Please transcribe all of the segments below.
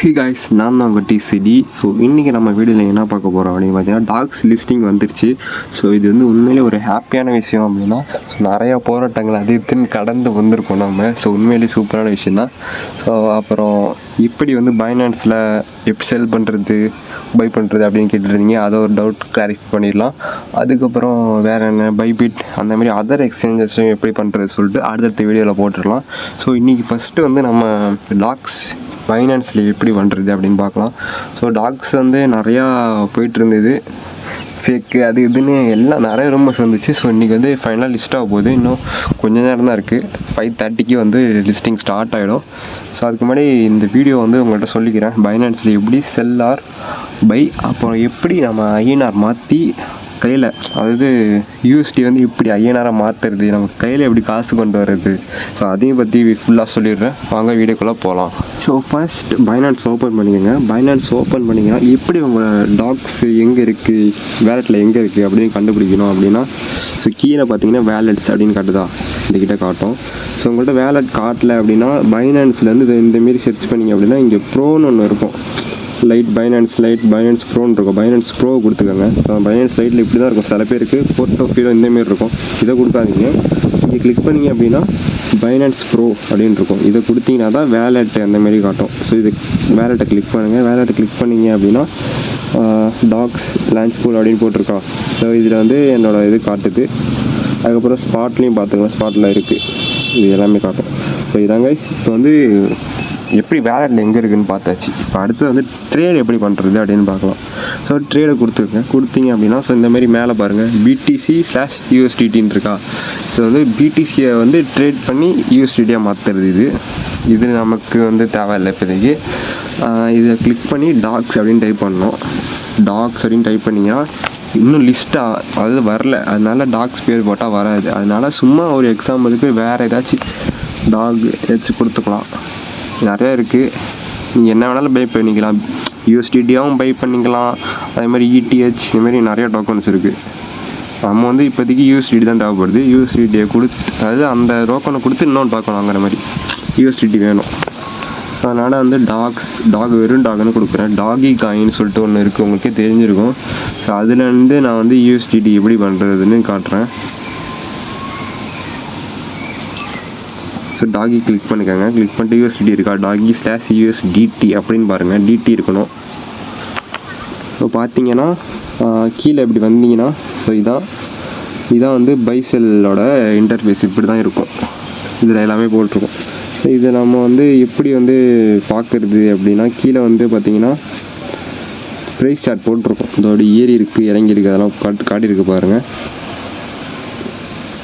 Hey guys, நான் தான் உங்கள் டிசிடி. ஸோ இன்றைக்கி நம்ம வீடியோவில் என்ன பார்க்க போகிறோம் அப்படின்னு பார்த்தீங்கன்னா, டாக்ஸ் லிஸ்டிங் வந்துருச்சு. ஸோ இது வந்து உண்மையிலே ஒரு ஹாப்பியான விஷயம் அப்படின்னா, ஸோ நிறையா போராட்டங்கள் அது இதுன்னு கடந்து வந்திருக்கோம் நம்ம. ஸோ உண்மையிலே சூப்பரான விஷயம் தான். ஸோ அப்புறம் இப்படி வந்து பைனான்ஸில் எப்படி செல் பண்ணுறது, பை பண்ணுறது அப்படின்னு கேட்டுருந்தீங்க. அதை ஒரு டவுட் கிளாரிஃபை பண்ணிடலாம். அதுக்கப்புறம் வேறு என்ன, பைபிட் அந்த மாதிரி அதர் எக்ஸ்சேஞ்சஸும் எப்படி பண்ணுறது சொல்லிட்டு அடுத்தடுத்த வீடியோவில் போட்டுடலாம். ஸோ இன்றைக்கி ஃபஸ்ட்டு வந்து நம்ம டாக்ஸ் பைனான்ஸில் எப்படி பண்ணுறது அப்படின்னு பார்க்கலாம். ஸோ டாக்ஸ் வந்து நிறையா போயிட்டு இருந்தது, ஃபேக்கு அது இதுன்னு எல்லாம் நிறைய ரூமர்ஸ் வந்துச்சு. ஸோ இன்றைக்கி வந்து ஃபைனலாக லிஸ்ட் ஆக போகுது. இன்னும் கொஞ்சம் நேரம் தான் இருக்குது. 5:30க்கு வந்து லிஸ்டிங் ஸ்டார்ட் ஆகிடும். ஸோ அதுக்கு முன்னாடி இந்த வீடியோ வந்து உங்கள்கிட்ட சொல்லிக்கிறேன். பைனான்ஸில் எப்படி செல் ஆர் பை, அப்புறம் எப்படி நம்ம ஐஎன்ஆர் மாற்றி கையில், அதாவது யூஎஸ்டி வந்து இப்படி ஐஎன்ஆரை மாற்றுறது, நம்ம கையில் எப்படி காசு கொண்டு வர்றது, ஸோ அதையும் பற்றி ஃபுல்லாக சொல்லிடுறேன். வாங்க வீடியோக்குள்ளே போகலாம். ஸோ ஃபர்ஸ்ட் பைனான்ஸ் ஓப்பன் பண்ணிக்கோங்க. பைனான்ஸ் ஓப்பன் பண்ணிங்கன்னா எப்படி உங்கள் டாக்ஸ் எங்கே இருக்குது, வேலெட்டில் எங்கே இருக்குது அப்படின்னு கண்டுபிடிக்கணும் அப்படின்னா, ஸோ கீழே பார்த்தீங்கன்னா வேலெட்ஸ் அப்படின்னு காட்டுதா, இந்தக்கிட்ட காட்டும். ஸோ உங்கள்கிட்ட வேலெட் காட்டல அப்படின்னா பைனான்ஸ்லேருந்து இந்தமாரி சர்ச் பண்ணிங்க அப்படின்னா இங்கே ப்ரோன்னு ஒன்று இருக்கும். பைனான்ஸ் ப்ரோன்னு இருக்கும். பைனான்ஸ் ப்ரோ கொடுத்துக்கோங்க. ஸோ பைனான்ஸ் லைட்டில் இப்படி தான் இருக்கும். சில பேருக்கு போர்ட்டோஃபீலோ இந்தமாரி இருக்கும். இதை கொடுக்காதீங்க. இங்கே கிளிக் பண்ணிங்க அப்படின்னா பைனான்ஸ் ப்ரோ அப்படின்னு இருக்கும். இதை கொடுத்தீங்கன்னா தான் வேலெட்டு அந்தமாரி காட்டும். ஸோ இது வேலெட்டை கிளிக் பண்ணுங்கள். வேலெட்டை கிளிக் பண்ணிங்க அப்படின்னா டாக்ஸ் லான்ச் பூல் அப்படின்னு போட்டிருக்கா. ஸோ இதில் வந்து என்னோடய இது காட்டுது. அதுக்கப்புறம் ஸ்பாட்லேயும் பார்த்துக்கலாம். ஸ்பாட்டில் இருக்குது, இது எல்லாமே காட்டும். ஸோ இதாங்க இப்போ வந்து எப்படி வேலெட்டில் எங்கே இருக்குதுன்னு பார்த்தாச்சு. இப்போ அடுத்தது வந்து ட்ரேட் எப்படி பண்ணுறது அப்படின்னு பார்க்கலாம். ஸோ ட்ரேடை கொடுத்தீங்க அப்படின்னா, ஸோ இந்தமாரி மேலே பாருங்கள் BTC/USDTன்னு இருக்கா. ஸோ வந்து பிடிசியை வந்து ட்ரேட் பண்ணி யூஎஸ்டிடியாக மாற்றுறது. இது நமக்கு வந்து தேவையில்லை இப்போதைக்கு. இதை கிளிக் பண்ணி டாக்ஸ் அப்படின்னு டைப் பண்ணணும். டாக்ஸ் அப்படின்னு டைப் பண்ணிங்கன்னா இன்னும் லிஸ்ட்டாக அது வரல, அதனால டாக்ஸ் பேர் போட்டால் வராது. அதனால் சும்மா ஒரு எக்ஸாம்பிளுக்கு வேறு ஏதாச்சும் டாக் ஏதாச்சும் கொடுத்துக்கலாம். நிறையா இருக்குது, நீங்கள் என்ன வேணாலும் பை பண்ணிக்கலாம். யூஎஸ்டிடியாகவும் பை பண்ணிக்கலாம். அதேமாதிரி ETH இதுமாரி நிறையா டோக்கன்ஸ் இருக்குது. நம்ம வந்து இப்போதைக்கு யூஎஸ்டிடி தான் தேவைப்படுது. யூஎஸ்டிடியை அதாவது அந்த டோக்கனை கொடுத்து இன்னொன்று டோக்கன் வாங்குற மாதிரி யூஎஸ்டிடி வேணும். ஸோ அதனால் வந்து வெறும் டாக்னு கொடுக்குறேன். டாகி காயின்னு சொல்லிட்டு ஒன்று இருக்குது, உங்களுக்கே தெரிஞ்சிருக்கும். ஸோ அதுலேருந்து நான் வந்து யூஎஸ்டிடி எப்படி பண்ணுறதுன்னு காட்டுறேன். ஸோ டாகி கிளிக் பண்ணிக்கோங்க. கிளிக் பண்ணிட்டு யூஎஸ்டிடி இருக்கா, டாகி/USDT அப்படின்னு பாருங்கள். டிடி இருக்கணும். ஸோ பார்த்தீங்கன்னா கீழே இப்படி வந்தீங்கன்னா, ஸோ இதான் வந்து பைசெல்லோட இன்டர்ஃபேஸ் இப்படி தான் இருக்கும். இதில் எல்லாமே போட்டிருக்கும். ஸோ இதை நம்ம வந்து எப்படி வந்து பார்க்குறது அப்படின்னா, கீழே வந்து பார்த்தீங்கன்னா ப்ரைஸ் சார்ட் போட்டிருக்கும். இதோட ஏறி இருக்குது, இறங்கி இருக்குது, அதெல்லாம் காட்டியிருக்கு பாருங்கள்.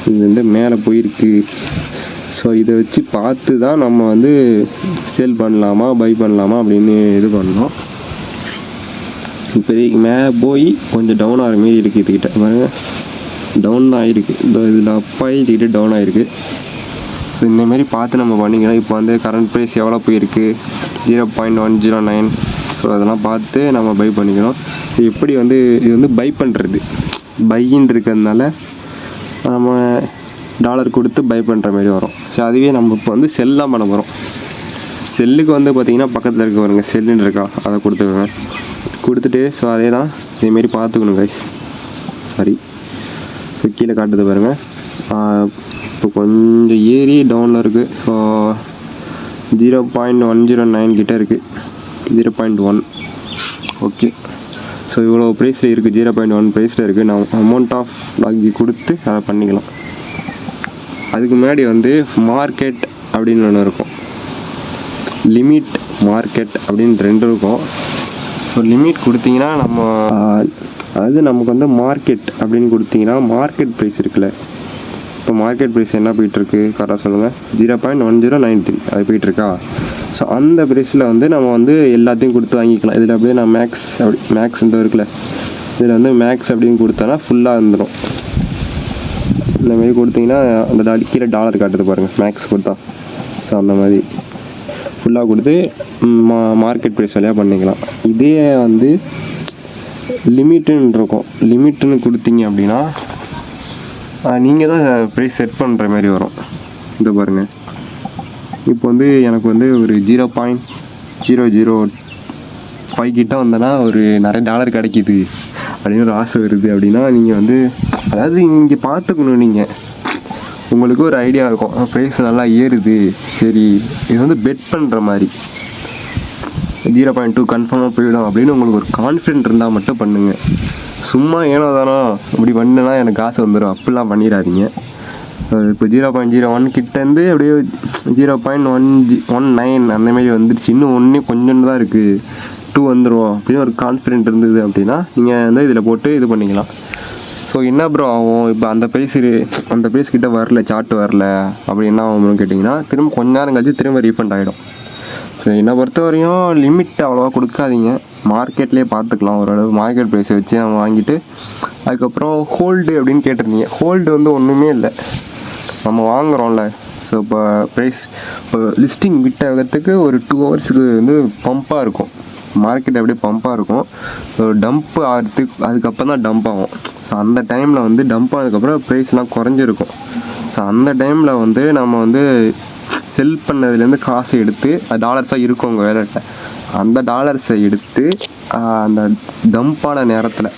இது வந்து மேலே போயிருக்கு. ஸோ இதை வச்சு பார்த்து தான் நம்ம வந்து சேல் பண்ணலாமா பை பண்ணலாமா அப்படின்னு இது பண்ணோம். இப்போதைக்கு மேலே போய் கொஞ்சம் டவுன் ஆகிற மாரி இருக்குது. இதுக்கிட்ட பாருங்கள், டவுன் தான் ஆகிருக்கு. இதில் அப்பாகி இதுக்கிட்ட டவுன் ஆகிருக்கு. ஸோ இந்தமாரி பார்த்து நம்ம பண்ணிக்கலாம். இப்போ வந்து கரண்ட் ப்ரைஸ் எவ்வளோ போயிருக்கு, 0.109. ஸோ அதெல்லாம் பார்த்து நம்ம பை பண்ணிக்கணும். ஸோ எப்படி வந்து இது வந்து பை பண்ணுறது, பையின்னு இருக்கிறதுனால நம்ம டாலர் கொடுத்து பை பண்ணுற மாதிரி வரும். ஸோ அதுவே நம்ம இப்போ வந்து செல்லாம் பண்ண போகிறோம். செல்லுக்கு வந்து பார்த்திங்கன்னா பக்கத்தில் இருக்க பாருங்க, செல்லுன்னு இருக்கா, அதை கொடுத்துட்டு ஸோ அதே தான் இதேமாரி பார்த்துக்கணும் கைஸ். சாரி, ஸோ கீழே காட்டுது பாருங்கள். இப்போ கொஞ்சம் ஏறி டவுனில் இருக்குது. ஸோ 0.109 கிட்டே இருக்குது. 0.1 ஓகே. ஸோ இவ்வளோ ப்ரைஸில் இருக்குது, 0.1 ப்ரைஸில் இருக்குது. நான் அமௌண்ட் ஆஃப் டாகி கொடுத்து அதை பண்ணிக்கலாம். அதுக்கு முன்னாடி வந்து மார்க்கெட் அப்படின்னு ஒன்று இருக்கும், லிமிட் மார்க்கெட் அப்படின்னு 2 இருக்கும். ஸோ லிமிட் கொடுத்தீங்கன்னா நம்ம அதாவது நமக்கு வந்து மார்க்கெட் அப்படின்னு கொடுத்தீங்கன்னா மார்க்கெட் ப்ரைஸ் இருக்குல்ல. இப்போ மார்க்கெட் ப்ரைஸ் என்ன போயிட்டுருக்கு கரெக்டாக சொல்லுங்கள், 0.1093 அது போயிட்டுருக்கா. ஸோ அந்த ப்ரைஸில் வந்து நம்ம வந்து எல்லாத்தையும் கொடுத்து வாங்கிக்கலாம். இதில் அப்படியே நான் மேக்ஸ் இந்த இருக்குல்ல, இதில் வந்து மேக்ஸ் அப்படின்னு கொடுத்தோன்னா ஃபுல்லாக இருந்துடும். இந்தமாரி கொடுத்தீங்கன்னா அந்த கீழே டாலர் காட்டுது பாருங்கள், மேக்ஸ் கொடுத்தா. ஸோ அந்த மாதிரி ஃபுல்லாக கொடுத்து மார்க்கெட் ப்ரைஸ் வழியாக பண்ணிக்கலாம். இதே வந்து லிமிட்டுன்னு இருக்கும். லிமிட்டுன்னு கொடுத்தீங்க அப்படின்னா நீங்கள் தான் ப்ரைஸ் செட் பண்ணுற மாதிரி வரும். இதை பாருங்கள், இப்போ வந்து எனக்கு வந்து ஒரு 0.00 5 கிட்ட வந்தேன்னா ஒரு நிறைய டாலர் கிடைக்கிது அப்படின்னு ஒரு ஆசை வருது அப்படின்னா நீங்கள் வந்து அதாவது இங்கே பார்த்துக்கணும். நீங்கள் உங்களுக்கு ஒரு ஐடியா இருக்கும், ப்ரைஸ் நல்லா ஏறுது, சரி இது வந்து பெட் பண்ணுற மாதிரி 0.2 கன்ஃபார்மாக போயிடும் அப்படின்னு உங்களுக்கு ஒரு கான்ஃபிடென்ட் இருந்தால் மட்டும் பண்ணுங்கள். சும்மா ஏனோ தானோ இப்படி பண்ணுனா எனக்கு காசு வந்துடும் அப்படிலாம் பண்ணிடாதீங்க. இப்போ 0.01 கிட்டேருந்து அப்படியே 0.19 அந்தமாரி வந்துடுச்சு, இன்னும் ஒன்றே கொஞ்சம் தான் இருக்குது, 2 வந்துடும் அப்படின்னு ஒரு கான்ஃபிடென்ட் இருந்தது அப்படின்னா நீங்கள் வந்து இதில் போட்டு இது பண்ணிக்கலாம். ஸோ என்ன ப்ரோ ஆகும், இப்போ அந்த ப்ரைஸ் கிட்ட வரல, சார்ட் வரல அப்படி என்ன ஆகும்னு கேட்டிங்கன்னா திரும்ப கொஞ்ச நேரம் கழிச்சு திரும்ப ரீஃபண்ட் ஆகிடும். ஸோ என்னை பொறுத்த வரையும் லிமிட் அவ்வளோவா கொடுக்காதீங்க, மார்க்கெட்லேயே பார்த்துக்கலாம். ஓரளவு மார்க்கெட் ப்ரைஸை வச்சு நம்ம வாங்கிட்டு அதுக்கப்புறம் ஹோல்டு அப்படின்னு கேட்டிருந்தீங்க. ஹோல்டு வந்து ஒன்றுமே இல்லை, நம்ம வாங்குகிறோம்ல. ஸோ இப்போ ப்ரைஸ் இப்போ லிஸ்டிங் விட்ட வேகத்துக்கு ஒரு 2 ஹவர்ஸுக்கு வந்து பம்பாக இருக்கும், மார்க்கெட் அப்படியே பம்பாக இருக்கும். ஸோ டம்ப் ஆகிறதுக்கு அதுக்கப்புறம் தான் டம்ப் ஆகும். ஸோ அந்த டைமில் வந்து டம்ப் ஆனதுக்கப்புறம் ப்ரைஸ்லாம் குறைஞ்சிருக்கும். ஸோ அந்த டைமில் வந்து நம்ம வந்து செல் பண்ணதுலேருந்து காசை எடுத்து டாலர்ஸாக இருக்கும் உங்கள் வேலைட்ட, அந்த டாலர்ஸை எடுத்து அந்த டம்ப்பான நேரத்தில்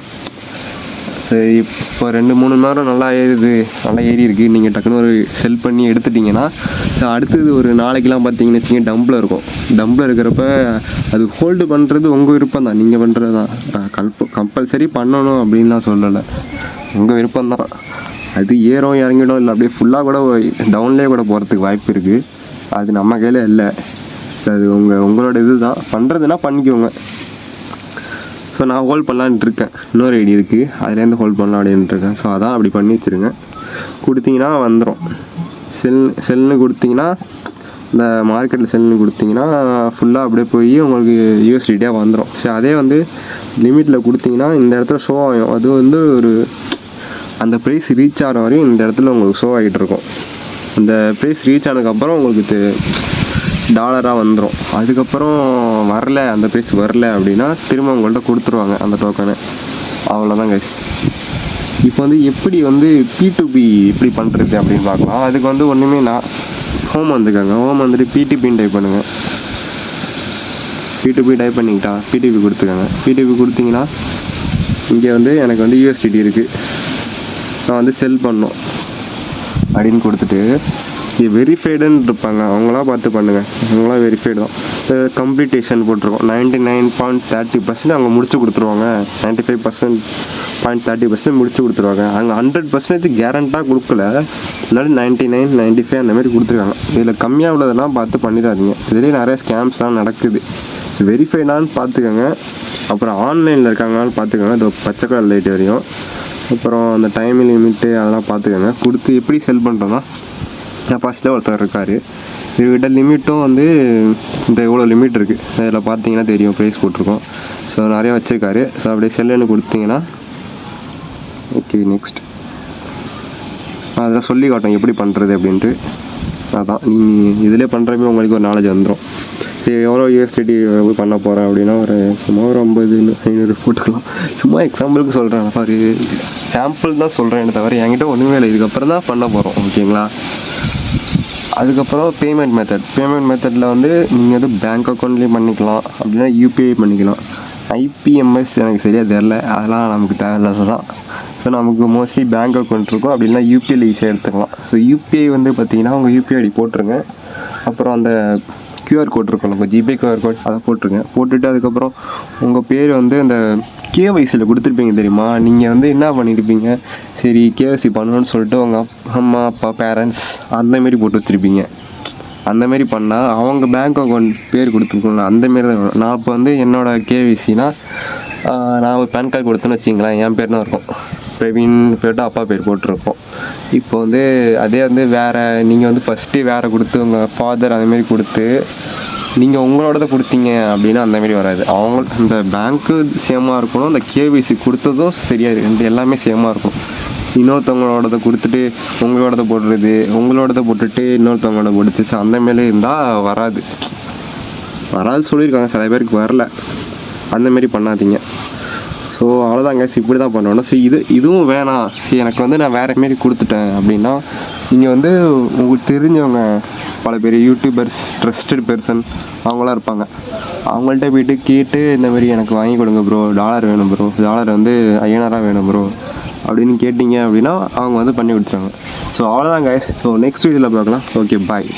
சரி இப்போ 2-3 மணி நேரம் நல்லா ஏறி இருக்குது, நீங்கள் டக்குன்னு ஒரு செல் பண்ணி எடுத்துட்டிங்கன்னா அடுத்தது ஒரு நாளைக்கெலாம் பார்த்தீங்கன்னு வச்சிங்க டம்பில் இருக்கும். டம்பில் இருக்கிறப்ப அது ஹோல்டு பண்ணுறது உங்கள் விருப்பம் தான், நீங்கள் பண்ணுறது தான், கம்பல்சரி பண்ணணும் அப்படின்லாம் சொல்லலை, உங்கள் விருப்பம் தான். அது ஏறும் இறங்கிடும், இல்லை அப்படியே ஃபுல்லாக கூட டவுன்லேயே கூட போகிறதுக்கு வாய்ப்பு இருக்குது. அது நம்ம கையில் இல்லை, அது உங்களோட இது தான், பண்ணுறதுனா பண்ணிக்கோங்க. ஸோ நான் ஹோல்ட் பண்ணலான்ட்டு இருக்கேன், இன்னொரு ஐடி இருக்குது அதுலேருந்து ஹோல்ட் பண்ணலாம் அப்படின்ட்டு இருக்கேன். ஸோ அதான் அப்படி பண்ணி வச்சுருங்க. கொடுத்தீங்கன்னா வந்துடும். செல்னு கொடுத்தீங்கன்னா இந்த மார்க்கெட்டில் செல்னு கொடுத்தீங்கன்னா ஃபுல்லாக அப்படியே போய் உங்களுக்கு யூஎஸ்டிடியாக வந்துடும். ஸோ அதே வந்து லிமிட்டில் கொடுத்தீங்கன்னா இந்த இடத்துல ஷோ ஆகும், அது வந்து ஒரு அந்த ப்ரைஸ் ரீச் ஆகிற வரையும் இந்த இடத்துல உங்களுக்கு ஷோ ஆகிட்டு இருக்கும். அந்த ப்ரைஸ் ரீச் ஆனதுக்கப்புறம் உங்களுக்கு டாலராக வந்துடும். அதுக்கப்புறம் வரல, அந்த ப்ரைஸ் வரல அப்படின்னா திரும்ப உங்கள்கிட்ட கொடுத்துருவாங்க அந்த டோக்கனை, அவ்வளோதான் கைஸ். இப்போ வந்து எப்படி வந்து P2P எப்படி பண்ணுறது அப்படின்னு பார்க்கலாம். அதுக்கு வந்து ஒன்றுமே ஹோம் வந்துக்கோங்க, ஹோம் வந்துட்டு P2Pன்னு டைப் பண்ணுங்கள். P2P டைப் பண்ணிக்கிட்டா P2P கொடுத்துக்கோங்க. P2P கொடுத்தீங்கன்னா இங்கே வந்து எனக்கு வந்து USDT இருக்குது, நான் வந்து செல் பண்ணோம் அப்படின்னு கொடுத்துட்டு இது வெரிஃபைடுன்னு இருப்பாங்க, அவங்களாம் பார்த்து பண்ணுங்கள், அவங்களாம் வெரிஃபைடு தான். கம்ப்ளீட்டேஷன் போட்டிருக்கோம் 99.30% அவங்க முடிச்சு கொடுத்துருவாங்க, 95.30% முடிச்சு கொடுத்துருவாங்க. அங்கே 100% கேரண்டாக கொடுக்கல, முன்னாடி 99, 95 அந்த மாதிரி கொடுத்துருக்காங்க. இதில் கம்மியாக உள்ளதெல்லாம் பார்த்து பண்ணிடாதீங்க, இதுலேயே நிறைய ஸ்கேம்ஸ்லாம் நடக்குது. வெரிஃபைடான்னு பார்த்துக்கோங்க. அப்புறம் ஆன்லைனில் இருக்காங்கன்னு பார்த்துக்கோங்க, இது பச்சை கலர் லைட் வரையும். அப்புறம் அந்த டைம் லிமிட்டு அதெல்லாம் பார்த்துக்கோங்க. கொடுத்து எப்படி செல் பண்ணுறோன்னா டெபாசிட்டில் ஒருத்தர் இருக்கார், இவர்கிட்ட லிமிட்டும் வந்து இந்த இவ்வளோ லிமிட் இருக்குது, அதில் பார்த்தீங்கன்னா தெரியும் ப்ரைஸ் போட்டிருக்கோம். ஸோ நிறையா வச்சுருக்காரு. ஸோ அப்படியே செல்லுன்னு கொடுத்தீங்கன்னா ஓகே நெக்ஸ்ட் அதில் சொல்லி காட்டும் எப்படி பண்ணுறது அப்படின்ட்டு. அதான் நீங்கள் இதிலே பண்ணுறப்ப உங்களுக்கு ஒரு நாலேஜ் வந்துடும். எவ்வளோ USDT பண்ண போகிறேன் அப்படின்னா சும்மா ஒரு 50-500 போட்டுக்கலாம். சும்மா எக்ஸாம்பிளுக்கு சொல்கிறேன், ஒரு சாம்பிள் தான் சொல்கிறேன் தவிர என்கிட்ட ஒன்றுமே இல்லை, இதுக்கப்புறம் தான் பண்ண போகிறோம் ஓகேங்களா. அதுக்கப்புறம் பேமெண்ட் மெத்தடில் வந்து நீங்கள் வந்து பேங்க் அக்கௌண்ட்லேயும் பண்ணிக்கலாம், அப்படின்னா UPI பண்ணிக்கலாம். IPMS எனக்கு சரியாக தெரில, அதெல்லாம் நமக்கு தேவையில்லாத தான். ஸோ நமக்கு மோஸ்ட்லி பேங்க் அக்கௌண்ட் இருக்கும், அப்படி இல்லைனா UPIயில் ஈஸியாக எடுத்துக்கலாம். ஸோ UPI வந்து பார்த்திங்கன்னா உங்கள் UPI ஐடி போட்டுருங்க. அப்புறம் அந்த QR கோட் இருக்கும், நம்ம ஜிபே QR கோட் அதை போட்டுருங்க. போட்டுட்டு அதுக்கப்புறம் உங்கள் பேர் வந்து அந்த KYCயில் கொடுத்துருப்பீங்க தெரியுமா. நீங்கள் வந்து என்ன பண்ணியிருப்பீங்க, சரி KYC பண்ணணும்னு சொல்லிட்டு உங்கள் அம்மா அப்பா பேரண்ட்ஸ் அந்தமாரி போட்டு வச்சுருப்பீங்க. அந்தமாரி பண்ணால் அவங்க பேங்க் அக்கௌண்ட் பேர் கொடுத்துருக்கோம்ல, அந்தமாரி தான் வேணும். நான் இப்போ வந்து என்னோடய KYCனா நான் ஒரு பேன் கார்டு கொடுத்தேன்னு வச்சிங்களேன், என் பேர் தான் இருக்கும், பிரவீன் போய்ட்டு அப்பா பேர் போட்டிருக்கோம். இப்போ வந்து அதே வந்து வேறு நீங்கள் வந்து ஃபஸ்ட்டு வேறு கொடுத்து உங்கள் ஃபாதர் அந்தமாரி கொடுத்து நீங்கள் உங்களோடதை கொடுத்தீங்க அப்படின்னா அந்தமாரி வராது. அவங்க இந்த பேங்க்கு சேமாக இருக்கணும், இந்த KYC கொடுத்ததும் சரியாக இருக்குது, எல்லாமே சேமாக இருக்கும். இன்னொருத்தவங்களோடதை கொடுத்துட்டு உங்களோடதை போடுறது, உங்களோடதை போட்டுட்டு இன்னொருத்தவங்களோட போட்டுச்சு அந்தமாரி இருந்தால் வராது சொல்லியிருக்காங்க, சில பேருக்கு வரல. அந்தமாரி பண்ணாதீங்க. ஸோ அவ்வளோதாங்க, இப்படி தான் பண்ணணும். ஸோ இதுவும் வேணாம், சரி எனக்கு வந்து நான் வேறு மாரி கொடுத்துட்டேன் அப்படின்னா நீங்கள் வந்து உங்களுக்கு தெரிஞ்சவங்க பல பேர் யூடியூபர்ஸ், ட்ரஸ்டட் பர்சன் அவங்களாம் இருப்பாங்க. அவங்கள்ட்ட போய்ட்டு கேட்டு இந்த மாதிரி எனக்கு வாங்கி கொடுங்க ப்ரோ, டாலர் வேணும் ப்ரோ, டாலர் வந்து ஐஎன்ஆராக வேணும் ப்ரோ அப்படின்னு கேட்டிங்க அப்படின்னா அவங்க வந்து பண்ணி கொடுத்துருவாங்க. ஸோ அவ்வளோதான் கைஸ். ஸோ நெக்ஸ்ட் வீடியோவில் பார்க்கலாம். ஓகே, பாய்.